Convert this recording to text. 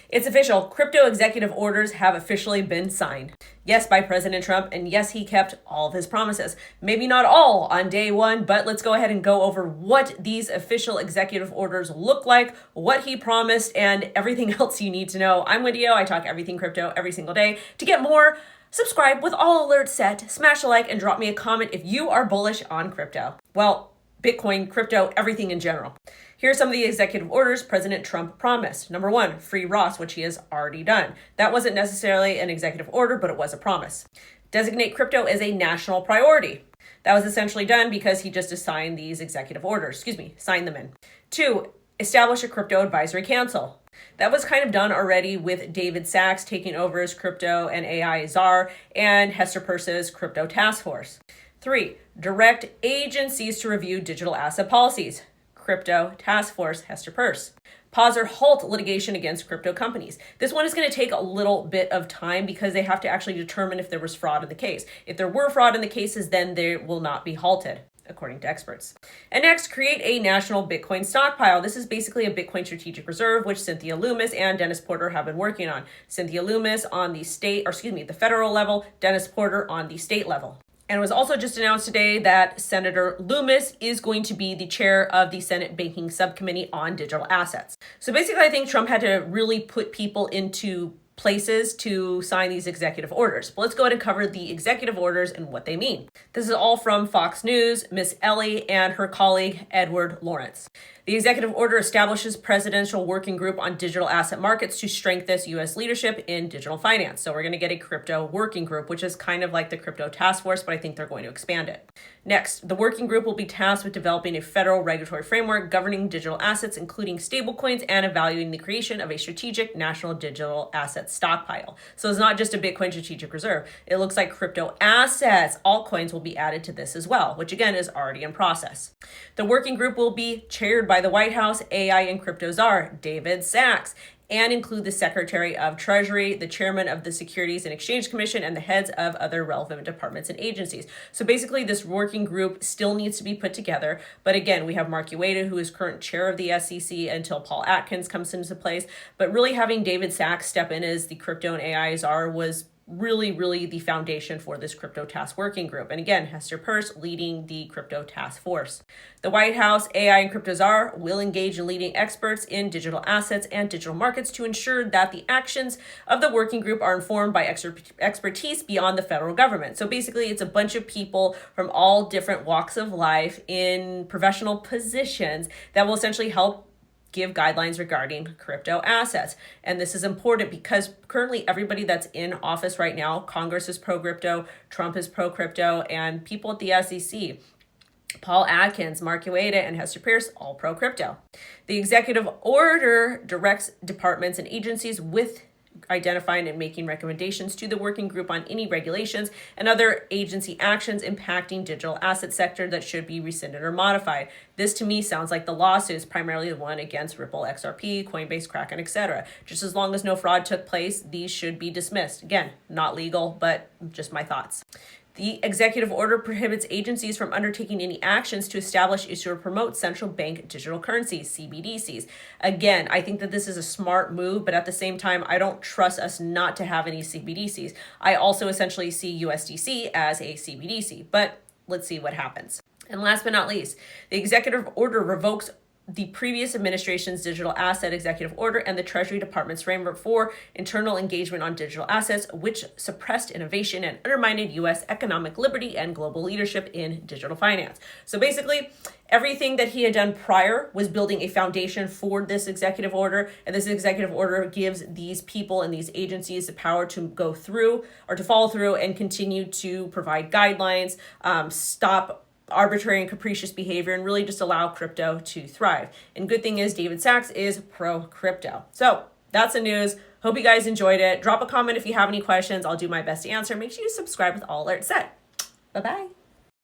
It's official. Crypto executive orders have officially been signed. Yes, by President Trump, and yes, he kept all of his promises. Maybe not all on day one, but let's go ahead and go over what these official executive orders look like, what he promised, and everything else you need to know. I'm WendyO. I talk everything crypto every single day. To get more, subscribe with all alerts set, smash a like, and drop me a comment if you are bullish on crypto. Well, Bitcoin, crypto, everything in general. Here are some of the executive orders President Trump promised. Number one, free Ross, which he has already done. That wasn't necessarily an executive order, but it was a promise. Designate crypto as a national priority. That was essentially done because he just assigned these executive orders, signed them in. Two, establish a crypto advisory council. That was kind of done already with David Sachs taking over as crypto and AI czar and Hester Peirce's crypto task force. Three, direct agencies to review digital asset policies. Crypto task force, Hester Peirce. Pause or halt litigation against crypto companies. This one is going to take a little bit of time because they have to actually determine if there was fraud in the case. If there were fraud in the cases, then they will not be halted, according to experts. And next, create a national Bitcoin stockpile. This is basically a Bitcoin strategic reserve, which Cynthia Lummis and Dennis Porter have been working on. Cynthia Lummis on the the federal level, Dennis Porter on the state level. And it was also just announced today that Senator Lummis is going to be the chair of the Senate Banking Subcommittee on Digital Assets. So basically, I think Trump had to really put people into places to sign these executive orders. But let's go ahead and cover the executive orders and what they mean. This is all from Fox News, Miss Ellie and her colleague, Edward Lawrence. The executive order establishes Presidential Working Group on Digital Asset Markets to strengthen U.S. leadership in digital finance. So we're going to get a crypto working group, which is kind of like the crypto task force, but I think they're going to expand it. Next, the working group will be tasked with developing a federal regulatory framework governing digital assets, including stablecoins, and evaluating the creation of a strategic national digital asset stockpile. So it's not just a Bitcoin strategic reserve. It looks like crypto assets, altcoins, will be added to this as well, which again is already in process. The working group will be chaired by the White House AI and crypto czar, David Sachs, and include the Secretary of Treasury, the chairman of the Securities and Exchange Commission, and the heads of other relevant departments and agencies. So basically, this working group still needs to be put together. But again, we have Mark Ueda, who is current chair of the SEC until Paul Atkins comes into place. But really having David Sachs step in as the crypto and AI czar was really the foundation for this crypto task working group. And again, Hester Peirce leading the crypto task force. The White House AI and crypto czar will engage in leading experts in digital assets and digital markets to ensure that the actions of the working group are informed by expertise beyond the federal government. So basically, it's a bunch of people from all different walks of life in professional positions that will essentially help give guidelines regarding crypto assets. And this is important because currently everybody that's in office right now, Congress is pro-crypto, Trump is pro-crypto, and people at the SEC, Paul Atkins, Mark Ueda, and Hester Peirce, all pro-crypto. The executive order directs departments and agencies with identifying and making recommendations to the working group on any regulations and other agency actions impacting digital asset sector that should be rescinded or modified. This to me sounds like the lawsuits, primarily the one against Ripple, XRP, Coinbase, Kraken, etc. Just as long as no fraud took place, these should be dismissed. Again, not legal, but just my thoughts. The executive order prohibits agencies from undertaking any actions to establish, issue, or promote central bank digital currencies, CBDCs. Again, I think that this is a smart move, but at the same time, I don't trust us not to have any CBDCs. I also essentially see USDC as a CBDC, but let's see what happens. And last but not least, the executive order revokes the previous administration's digital asset executive order and the Treasury Department's framework for internal engagement on digital assets, which suppressed innovation and undermined U.S. economic liberty and global leadership in digital finance. So basically, everything that he had done prior was building a foundation for this executive order, and this executive order gives these people and these agencies the power to go through or to follow through and continue to provide guidelines, stop arbitrary and capricious behavior, and really just allow crypto to thrive. And good thing is David Sachs is pro-crypto. So that's the news. Hope you guys enjoyed it. Drop a comment if you have any questions. I'll do my best to answer. Make sure you subscribe with all alerts set. Bye-bye.